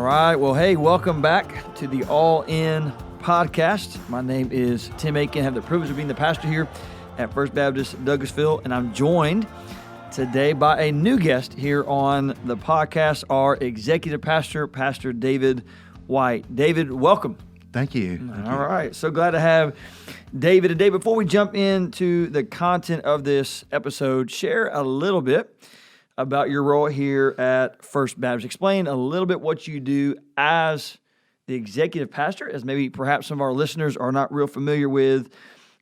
right. Well, hey, welcome back to the All In podcast. My name is Tim Akin. I have the privilege of being the pastor here at First Baptist Douglasville, and I'm joined today by a new guest here on the podcast, our executive pastor, Pastor David White. David, welcome. Thank you. All right. So glad to have David today. Before we jump into the content of this episode, share a little bit about your role here at First Baptist. Explain a little bit what you do as the executive pastor, as maybe perhaps some of our listeners are not real familiar with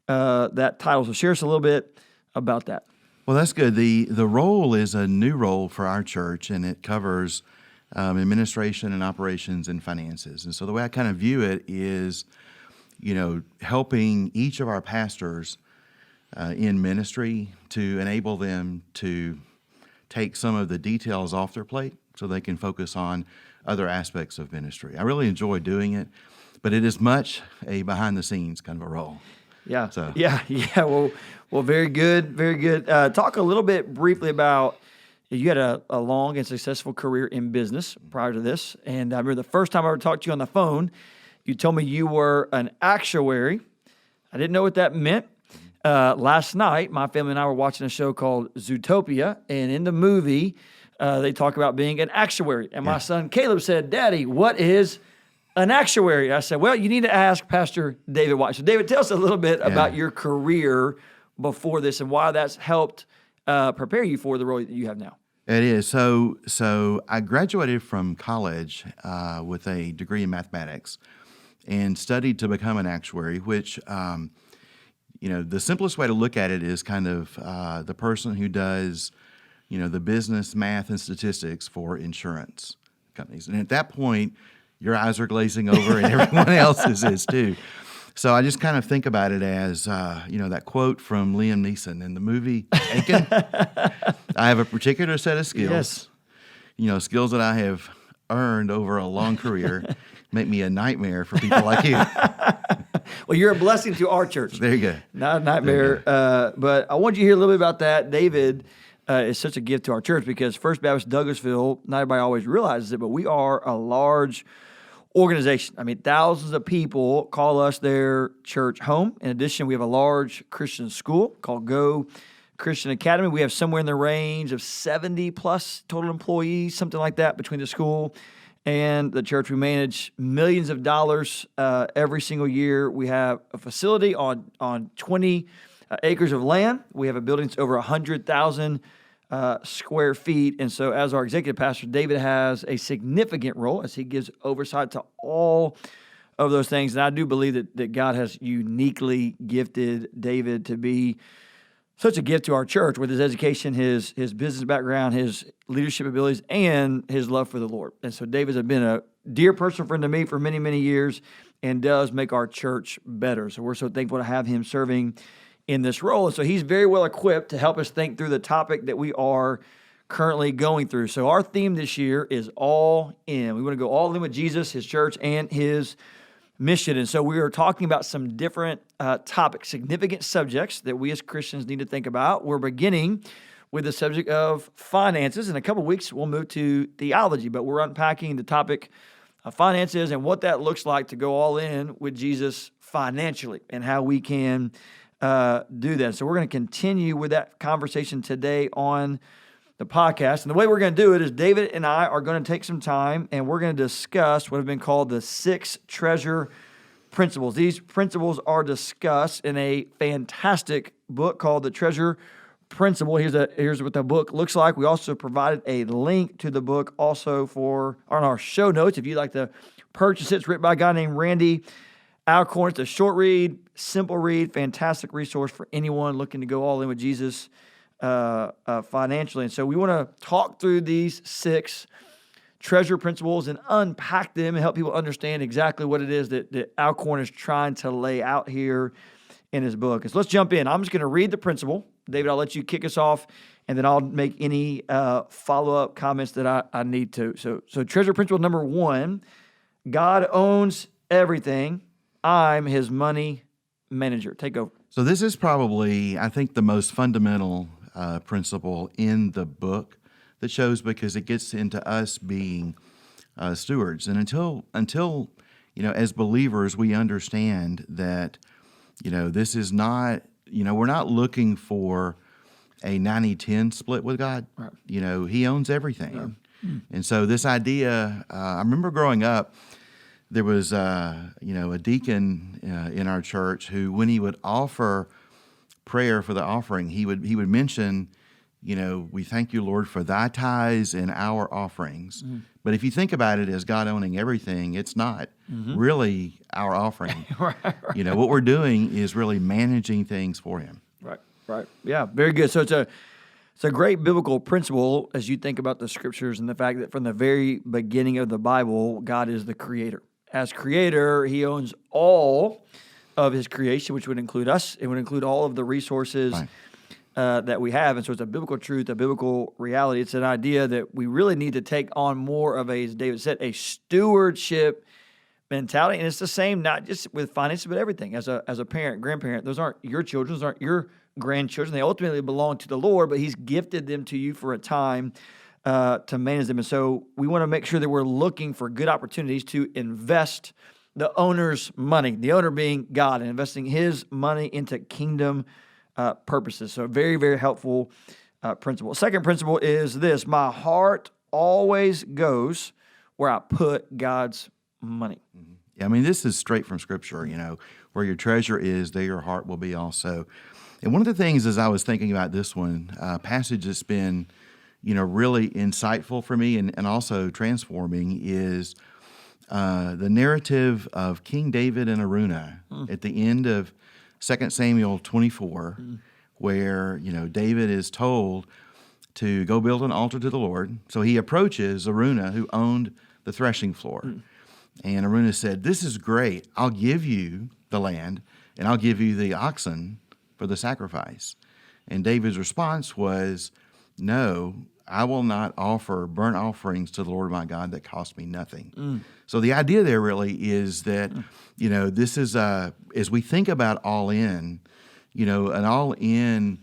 that title. So share us a little bit about that. Well, that's good. The role is a new role for our church, and it covers administration and operations and finances. And so the way I kind of view it is, helping each of our pastors in ministry to enable them to take some of the details off their plate so they can focus on other aspects of ministry. I really enjoy doing it, but it is much a behind-the-scenes kind of a role. Yeah. So. Yeah. Well, very good. Very good. Talk a little bit briefly about, you had a long and successful career in business prior to this. And I remember the first time I ever talked to you on the phone, you told me you were an actuary. I didn't know what that meant. Last night, my family and I were watching a show called Zootopia, and in the movie, they talk about being an actuary. And my son Caleb said, "Daddy, what is an actuary?" I said, "Well, you need to ask Pastor David White." So, David, tell us a little bit about your career before this and why that's helped prepare you for the role that you have now. It is. So I graduated from college with a degree in mathematics and studied to become an actuary, which the simplest way to look at it is kind of the person who does, the business, math, and statistics for insurance companies. And at that point, your eyes are glazing over and everyone else's is too. So I just kind of think about it as, that quote from Liam Neeson in the movie Akin. I have a particular set of skills, skills that I have earned over a long career, make me a nightmare for people like you. Well, you're a blessing to our church. There you go. Not a nightmare. But I want you to hear a little bit about that. David is such a gift to our church because First Baptist Douglasville, not everybody always realizes it, but we are a large organization. I mean, thousands of people call us their church home. In addition, we have a large Christian school called Go Christian Academy. We have somewhere in the range of 70 plus total employees, something like that, between the school and the church. We manage millions of dollars every single year. We have a facility on 20 acres of land. We have a building that's over 100,000 square feet. And so as our executive pastor, David has a significant role as he gives oversight to all of those things. And I do believe that God has uniquely gifted David to be such a gift to our church with his education, his business background, his leadership abilities, and his love for the Lord. And so David has been a dear personal friend to me for many, many years and does make our church better. So we're so thankful to have him serving in this role. And so he's very well equipped to help us think through the topic that we are currently going through. So our theme this year is all in. We want to go all in with Jesus, his church, and his mission. And so we are talking about some different topics, significant subjects that we as Christians need to think about. We're beginning with the subject of finances. In a couple of weeks, we'll move to theology, but we're unpacking the topic of finances and what that looks like to go all in with Jesus financially and how we can do that. So we're going to continue with that conversation today on the podcast. And the way we're going to do it is David and I are going to take some time and we're going to discuss what have been called the 6 treasure principles. These principles are discussed in a fantastic book called The Treasure Principle. Here's what the book looks like. We also provided a link to the book also on our show notes. If you'd like to purchase it, it's written by a guy named Randy Alcorn. It's a short read, simple read, fantastic resource for anyone looking to go all in with Jesus financially. And so we want to talk through these 6 treasure principles and unpack them and help people understand exactly what it is that Alcorn is trying to lay out here in his book. And so let's jump in. I'm just going to read the principle. David, I'll let you kick us off, and then I'll make any follow-up comments that I need to. So treasure principle number 1, God owns everything. I'm his money manager. Take over. So this is probably, I think, the most fundamental principle in the book that shows, because it gets into us being stewards. And until as believers, we understand that this is not we're not looking for a 90-10 split with God. Right. He owns everything. And so this idea, I remember growing up, there was a deacon in our church who, when he would offer prayer for the offering, he would mention, we thank you, Lord, for thy tithes and our offerings. But if you think about it as God owning everything, it's not really our offering. Right. What we're doing is really managing things for him. Right. Yeah, very good. So it's a great biblical principle as you think about the scriptures and the fact that from the very beginning of the Bible, God is the creator. As creator, he owns all of his creation, which would include us. It would include all of the resources that we have. And so it's a biblical truth, a biblical reality. It's an idea that we really need to take on more of as David said, a stewardship mentality. And it's the same, not just with finances, but everything. As a parent, grandparent, those aren't your children, those aren't your grandchildren. They ultimately belong to the Lord, but he's gifted them to you for a time to manage them. And so we want to make sure that we're looking for good opportunities to invest the owner's money, the owner being God, and investing his money into kingdom purposes. So very, very helpful principle. Second principle is this: my heart always goes where I put God's money. Yeah, I mean, this is straight from Scripture, where your treasure is, there your heart will be also. And one of the things as I was thinking about this one, passage that's been, really insightful for me and also transforming is the narrative of King David and Araunah at the end of 2 Samuel 24, where, David is told to go build an altar to the Lord. So he approaches Araunah, who owned the threshing floor. And Araunah said, "This is great. I'll give you the land, and I'll give you the oxen for the sacrifice." And David's response was, "No, I will not offer burnt offerings to the Lord my God that cost me nothing." So the idea there really is that, this is, as we think about all in, an all in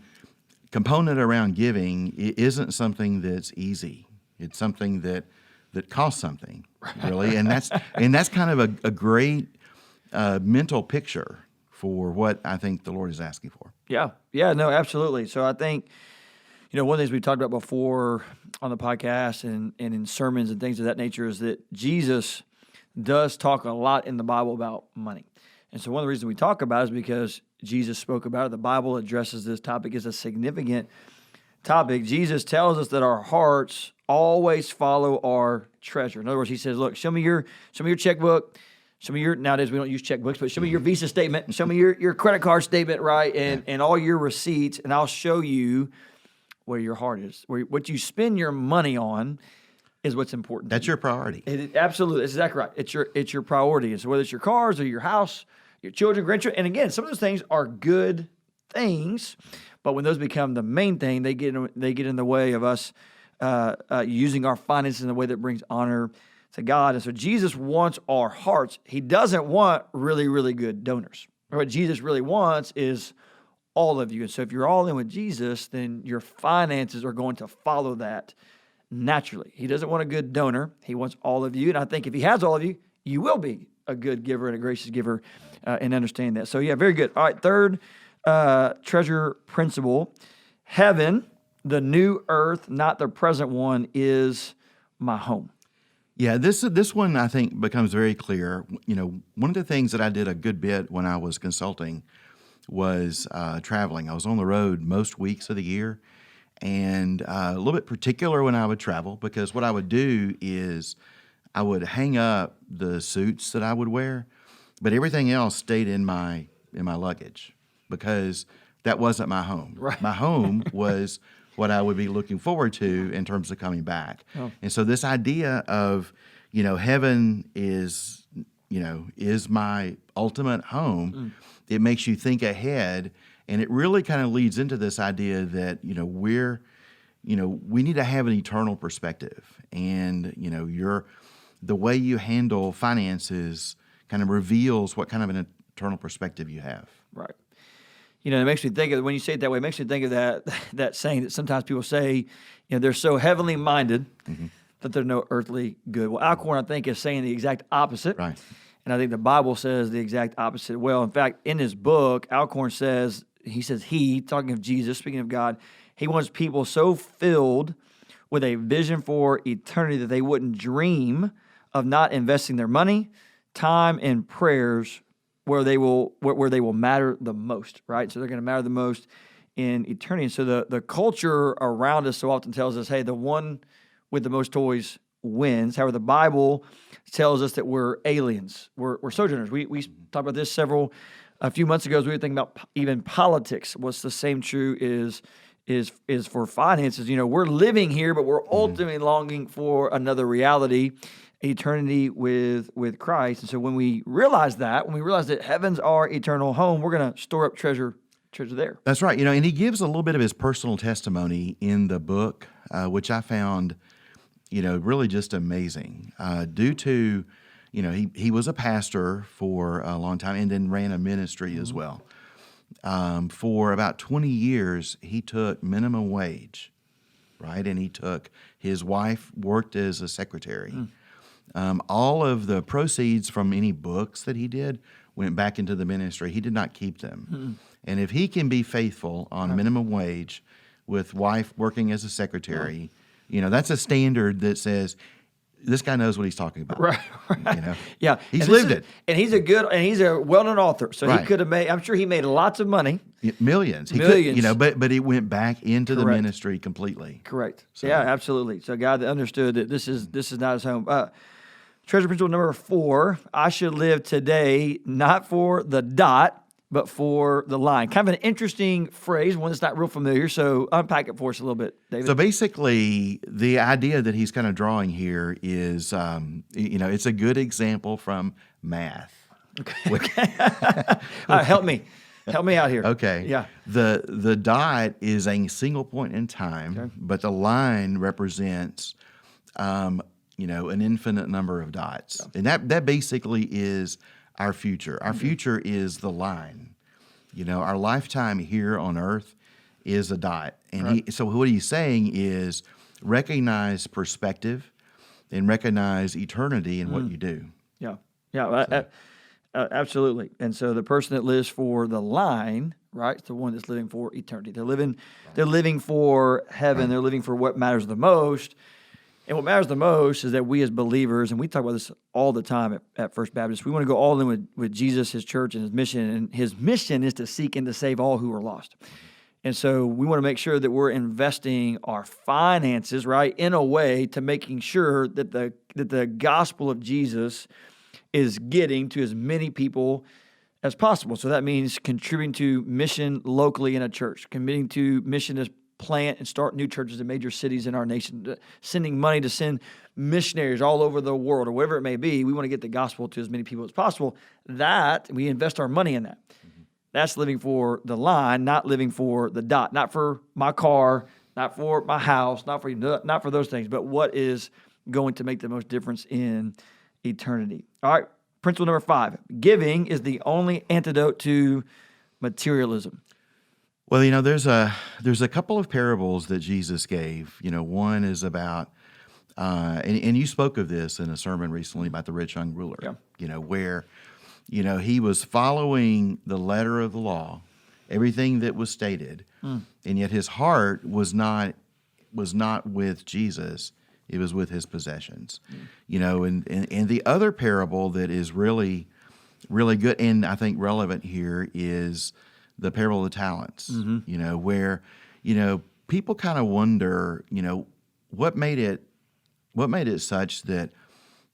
component around giving, it isn't something that's easy. It's something that costs something, really. And that's kind of a great mental picture for what I think the Lord is asking for. Yeah, no, absolutely. So I think, one of the things we've talked about before on the podcast and in sermons and things of that nature is that Jesus does talk a lot in the Bible about money. And so one of the reasons we talk about it is because Jesus spoke about it. The Bible addresses this topic as a significant topic. Jesus tells us that our hearts always follow our treasure. In other words, he says, look, show me your checkbook. Show me nowadays we don't use checkbooks, but show me your Visa statement. Show me your credit card statement, right? And all your receipts, and I'll show you where your heart is. What you spend your money on is what's important. That's your priority. Absolutely. That's exactly right. It's your priority. And so whether it's your cars or your house, your children, grandchildren, and again, some of those things are good things, but when those become the main thing, they get in the way of us using our finances in a way that brings honor to God. And so Jesus wants our hearts. He doesn't want really, really good donors. What Jesus really wants is all of you. And so if you're all in with Jesus, then your finances are going to follow that naturally. He doesn't want a good donor. He wants all of you. And I think if he has all of you, you will be a good giver and a gracious giver and understand that. So yeah, very good. All right, third treasure principle. Heaven, the new earth, not the present one, is my home. Yeah, this one I think becomes very clear. One of the things that I did a good bit when I was consulting was traveling. I was on the road most weeks of the year, and a little bit particular when I would travel, because what I would do is I would hang up the suits that I would wear, but everything else stayed in my luggage, because that wasn't my home. Right. My home was what I would be looking forward to in terms of coming back. Oh. And so this idea of, heaven is my ultimate home. It makes you think ahead, and it really kind of leads into this idea that, we need to have an eternal perspective. And, the way you handle finances kind of reveals what kind of an eternal perspective you have. Right. It makes me think of, when you say it that way, it makes me think of that saying that sometimes people say, they're so heavenly minded that they're no earthly good. Well, Alcorn, I think, is saying the exact opposite. Right. And I think the Bible says the exact opposite. Well, in fact, in his book, Alcorn says, talking of Jesus, speaking of God, he wants people so filled with a vision for eternity that they wouldn't dream of not investing their money, time, and prayers where they will matter the most, right? So they're going to matter the most in eternity. And so the culture around us so often tells us, hey, the one with the most toys wins. However, the Bible tells us that we're aliens. We're sojourners. We talked about this a few months ago as we were thinking about even politics. What's the same true is for finances. We're living here, but we're ultimately longing for another reality, eternity with Christ. And so when we realize that heaven's our eternal home, we're going to store up treasure there. That's right. And he gives a little bit of his personal testimony in the book, which I found, really just amazing. Due to, he was a pastor for a long time and then ran a ministry as well. For about 20 years, he took minimum wage, right? And his wife worked as a secretary. All of the proceeds from any books that he did went back into the ministry. He did not keep them. And if he can be faithful on minimum wage with wife working as a secretary, that's a standard that says this guy knows what he's talking about. Right. Yeah. He's lived it. And he's a well-known author. So he could have I'm sure he made lots of money. Millions. Millions. But it went back into the ministry completely. Correct. So. Yeah, absolutely. So a guy that understood that this is not his home. Treasure principle number 4, I should live today not for the dot, but for the line. Kind of an interesting phrase, one that's not real familiar. So unpack it for us a little bit, David. So basically, the idea that he's kind of drawing here is, it's a good example from math. Okay. All right, help me out here. Okay. Yeah. The dot is a single point in time, but the line represents, an infinite number of dots. And that basically is our future. Our future is the line. Our lifetime here on earth is a dot. And so what he's saying is recognize perspective and recognize eternity in what you do. Yeah. Absolutely. And so the person that lives for the line, right, is the one that's living for eternity. They're living for heaven. They're living for what matters the most. And what matters the most is that we as believers, and we talk about this all the time at First Baptist, we want to go all in with Jesus, his church, and his mission. And his mission is to seek and to save all who are lost. And so we want to make sure that we're investing our finances, right, in a way to making sure that the gospel of Jesus is getting to as many people as possible. So that means contributing to mission locally in a church, committing to mission as plant and start new churches in major cities in our nation, sending money to send missionaries all over the world or whatever it may be. We want to get the gospel to as many people as possible. That, we invest our money in that. That's living for the line, not living for the dot, not for my car, not for my house, not for those things, but what is going to make the most difference in eternity. All right, principle number 5, giving is the only antidote to materialism. Well, there's a couple of parables that Jesus gave. One is about, and you spoke of this in a sermon recently about the rich young ruler. Yeah. Where, he was following the letter of the law, everything that was stated, and yet his heart was not with Jesus. It was with his possessions. And the other parable that is really, really good and I think relevant here is the parable of the talents, where, people kind of wonder, what made it such that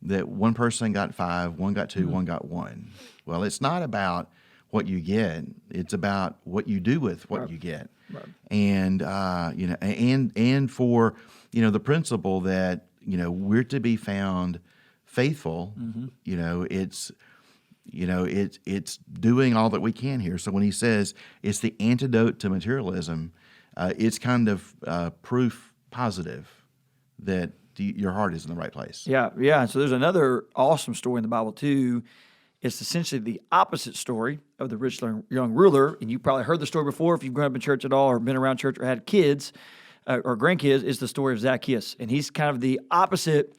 one person got 5, one got 2, one got 1. Well, it's not about what you get; it's about what you do with what you get. Right. And and for the principle that we're to be found faithful. It's doing all that we can here. So when he says it's the antidote to materialism, it's kind of proof positive that your heart is in the right place. Yeah. So there's another awesome story in the Bible too. It's essentially the opposite story of the rich young ruler, and you probably heard the story before if you've grown up in church at all or been around church or had kids. or grandkids is the story of Zacchaeus. And he's kind of the opposite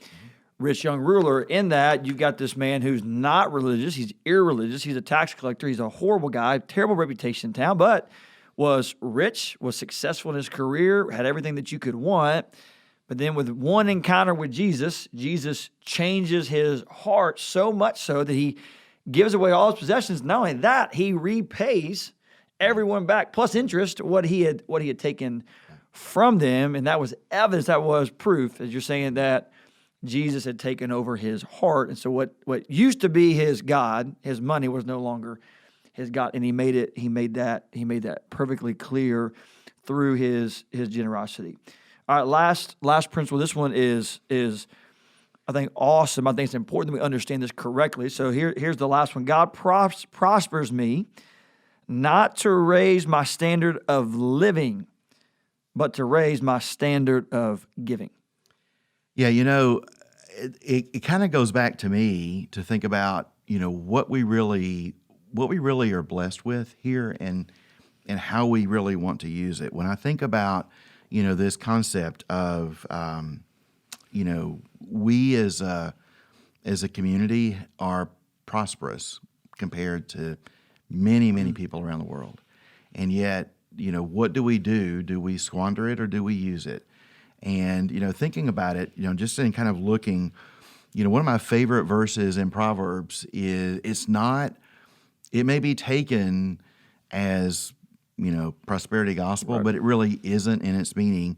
rich young ruler in that you've got this man who's not religious. He's irreligious. He's a tax collector. He's a horrible guy, terrible reputation in town, but was rich, was successful in his career, had everything that you could want. But then with one encounter with Jesus, Jesus changes his heart so much so that he gives away all his possessions. Not only that, he repays everyone back plus interest what he had taken from them, and that was evidence, that was proof, as you're saying, that Jesus had taken over his heart. And so what used to be his God, his money, was no longer his God, and he made that perfectly clear through his generosity. All right, last principle. This one is I think awesome. I think it's important that we understand this correctly. So here's the last one. God prospers me not to raise my standard of living, but to raise my standard of giving. Yeah, it kind of goes back to me to think about, what we really are blessed with here and how we really want to use it. When I think about, this concept of, we as a community are prosperous compared to many, many people around the world. And yet, what do we do? Do we squander it or do we use it? And, thinking about it, just in kind of looking, one of my favorite verses in Proverbs is it may be taken as, prosperity gospel, Right. but it really isn't in its meaning.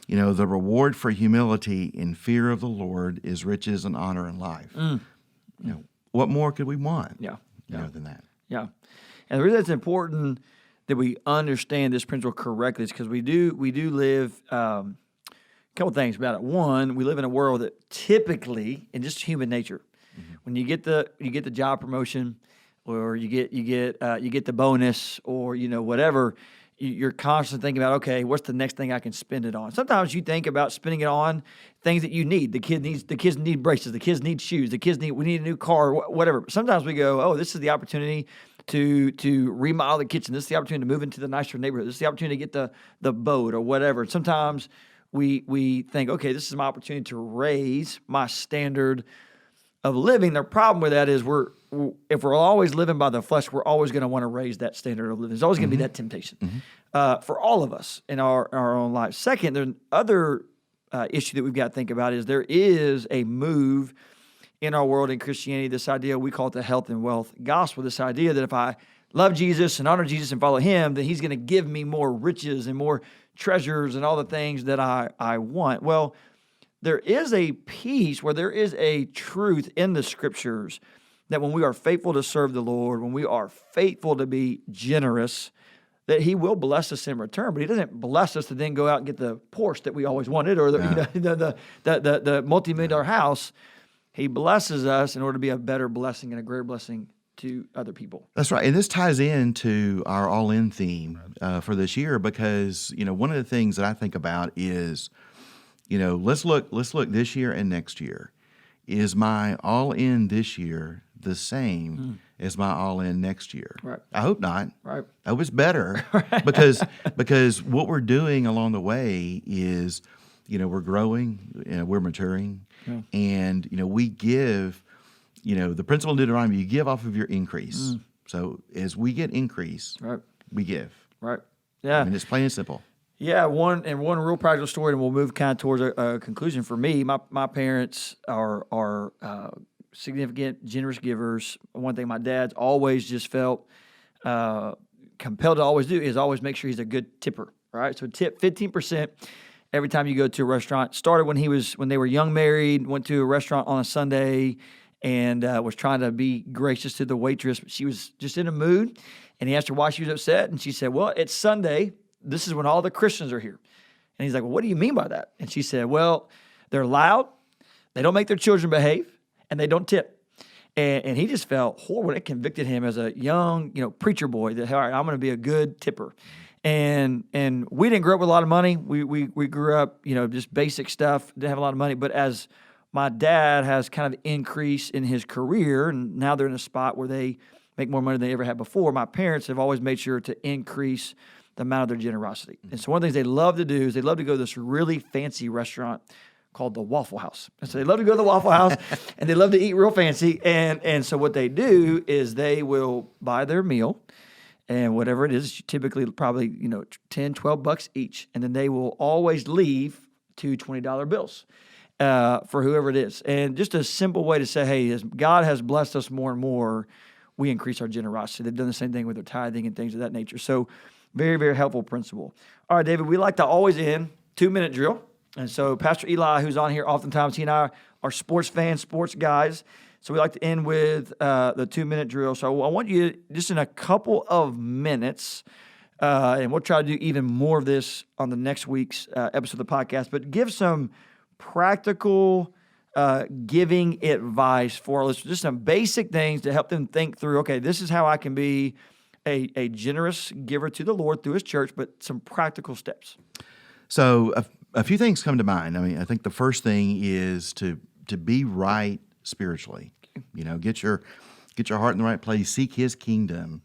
The reward for humility and fear of the Lord is riches and honor and life. What more could we want? Yeah. Than that. Yeah. And the reason it's important that we understand this principle correctly is because we do live a couple things about it. One, we live in a world that typically, in just human nature, when you get the job promotion, or you get the bonus, or whatever, you're constantly thinking about, okay, what's the next thing I can spend it on? Sometimes you think about spending it on things that you need. The kids need braces. The kids need shoes. We need a new car, whatever. Sometimes we go, oh, this is the opportunity to remodel the kitchen. This is the opportunity to move into the nicer neighborhood. This is the opportunity to get the boat or whatever. Sometimes we think, okay, this is my opportunity to raise my standard of living. The problem with that is if we're always living by the flesh, we're always going to want to raise that standard of living. There's always going to be that temptation for all of us in our own lives. Second, there's another issue that we've got to think about is there is a move in our world in Christianity, this idea, we call it the health and wealth gospel, this idea that if I love Jesus and honor Jesus and follow him, then he's going to give me more riches and more treasures and all the things that I want. Well, there is a piece where there is a truth in the scriptures that when we are faithful to serve the Lord, when we are faithful to be generous, that he will bless us in return. But he doesn't bless us to then go out and get the Porsche that we always wanted or the multi-million dollar house. He blesses us in order to be a better blessing and a greater blessing to other people. That's right. And this ties into our all-in theme for this year because, one of the things that I think about is, let's look this year and next year. Is my all-in this year the same as my all-in next year? Right. I hope not. Right. I hope it's better because what we're doing along the way is, we're growing, we're maturing, and, we give, the principle in Deuteronomy, you give off of your increase. So as we get increase, we give. Right. Yeah. I mean, it's plain and simple. Yeah, one real practical story, and we'll move kind of towards a conclusion. For me, my parents are significant, generous givers. One thing my dad's always just felt compelled to always do is always make sure he's a good tipper. Right, so tip 15% every time you go to a restaurant. Started when they were young married. Went to a restaurant on a Sunday and was trying to be gracious to the waitress, but she was just in a mood. And he asked her why she was upset, and she said, "Well, it's Sunday. This is when all the Christians are here." And he's like, "Well, what do you mean by that?" And she said, "Well, they're loud, they don't make their children behave, and they don't tip." And he just felt horrible. It convicted him as a young, preacher boy that, all right, I'm going to be a good tipper. And we didn't grow up with a lot of money. We grew up, just basic stuff, didn't have a lot of money. But as my dad has kind of increased in his career, and now they're in a spot where they make more money than they ever had before, my parents have always made sure to increase the amount of their generosity. And so one of the things they love to do is they love to go to this really fancy restaurant called the Waffle House. And so they love to go to the Waffle House and they love to eat real fancy. And so what they do is they will buy their meal and whatever it is, typically probably, $10, $12 each. And then they will always leave two $20 bills for whoever it is. And just a simple way to say, hey, as God has blessed us more and more, we increase our generosity. They've done the same thing with their tithing and things of that nature. So very, very helpful principle. All right, David, we like to always end 2-minute drill. And so Pastor Eli, who's on here oftentimes, he and I are sports fans, sports guys. So we like to end with the 2-minute drill. So I want you, just in a couple of minutes, and we'll try to do even more of this on the next week's episode of the podcast, but give some practical giving advice for our listeners, just some basic things to help them think through, okay, this is how I can be a generous giver to the Lord through his church, but some practical steps. So a few things come to mind. I mean, I think the first thing is to be right spiritually. Get your heart in the right place. Seek his kingdom.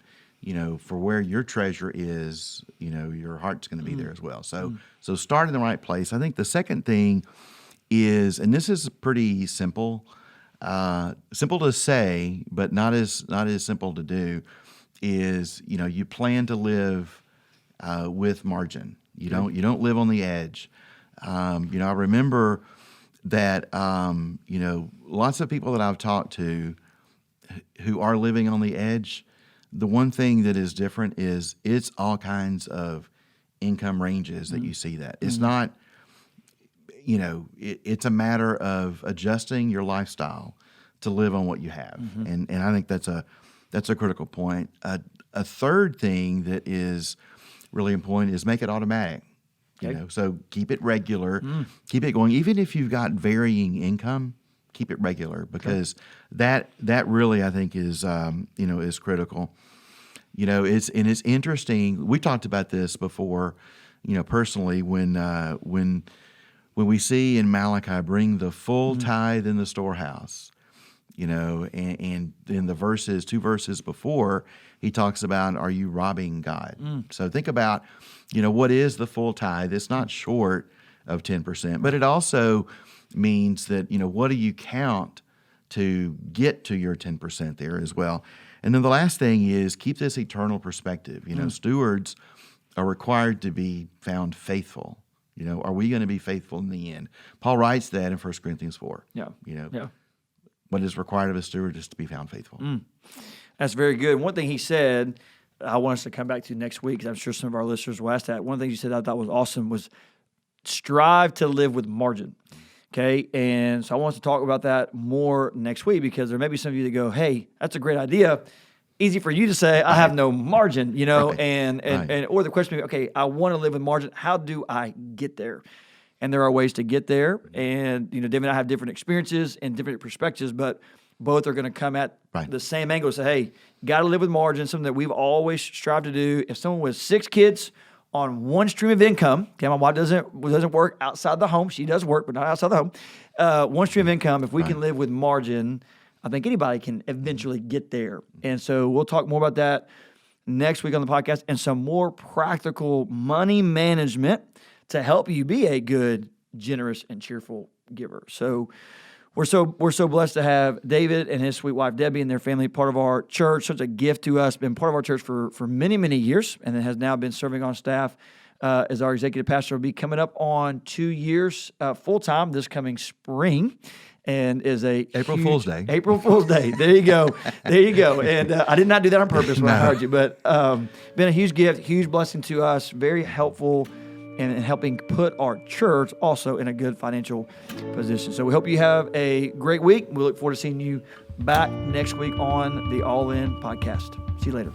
For where your treasure is, your heart's going to be there as well. So start in the right place. I think the second thing is, and this is pretty simple to say, but not as simple to do, is you plan to live with margin. You don't live on the edge. I remember that lots of people that I've talked to who are living on the edge, the one thing that is different is it's all kinds of income ranges that you see that. It's not, it's a matter of adjusting your lifestyle to live on what you have. And I think that's a critical point. A third thing that is really important is make it automatic. So keep it regular, keep it going. Even if you've got varying income, keep it regular, because that really, I think, is is critical. It's interesting. We talked about this before, personally, when we see in Malachi, bring the full tithe in the storehouse. And in the 2 verses before, he talks about, are you robbing God? So think about, what is the full tithe? It's not short of 10%, but it also means that, what do you count to get to your 10% there as well? And then the last thing is keep this eternal perspective. Stewards are required to be found faithful. Are we going to be faithful in the end? Paul writes that in 1 Corinthians 4. What is required of a steward is to be found faithful. That's very good. One thing he said, I want us to come back to next week, because I'm sure some of our listeners will ask that. One thing you said I thought was awesome was strive to live with margin. Okay, and so I want us to talk about that more next week, because there may be some of you that go, hey, that's a great idea. Easy for you to say, I have no margin, and or the question may be, okay, I want to live with margin. How do I get there? And there are ways to get there. And, David and I have different experiences and different perspectives, but both are going to come at the same angle. Say, hey, got to live with margin, something that we've always strived to do. If someone with 6 kids on one stream of income, okay, my wife doesn't work outside the home. She does work, but not outside the home. One stream of income, if we can live with margin, I think anybody can eventually get there. And so we'll talk more about that next week on the podcast, and some more practical money management to help you be a good, generous, and cheerful giver. So we're so blessed to have David and his sweet wife Debbie and their family part of our church. Such a gift to us. Been part of our church for many, many years, and then has now been serving on staff as our executive pastor. Will be coming up on 2 years full time this coming spring. And is a April Fool's Day. April Fool's Day. There you go. And I did not do that on purpose when I heard you, but been a huge gift, huge blessing to us. Very helpful in helping put our church also in a good financial position. So we hope you have a great week. We look forward to seeing you back next week on the All In podcast. See you later.